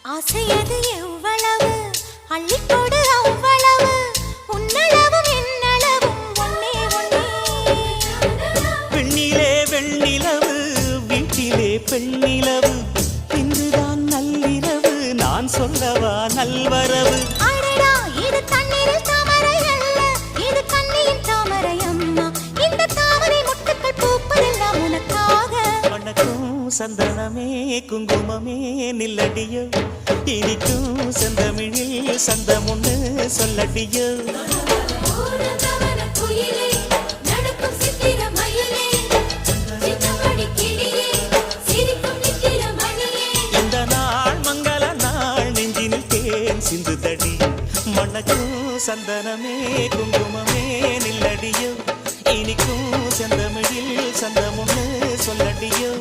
ஆசையது எவ்வளவு அள்ளிக்கொடு அவ்வளவு உன்னளவும் என்னளவும் ஒன்னே ஒன்னே பெண்ணிலே வெண்ணிலவு வீட்டிலே பெண்ணிலவு இன்றுதான் நள்ளிரவு நான் சொல்லவா நல்வரவு அடடா இது தண்ணீரில் தாமரை அல்ல இது கண்ணியின் தாமரை அம்மா இந்த தாமரை முட்டுக்கள் பூப்பதெல்லாம் உனக்காக வணக்கம் சந்தனமே குங்குமமே நில்லடியோ இனிக்கும் செந்தமிழில் சந்தமுன்னு சொல்லடியோ இந்த நாள் மங்கள நாள் நெஞ்சினில் தேன் சிந்துதடி மணக்கும் சந்தனமே குங்குமமே நில்லடியோ இனிக்கும் செந்தமிழில் சந்தமுன்னு சொல்லடியோ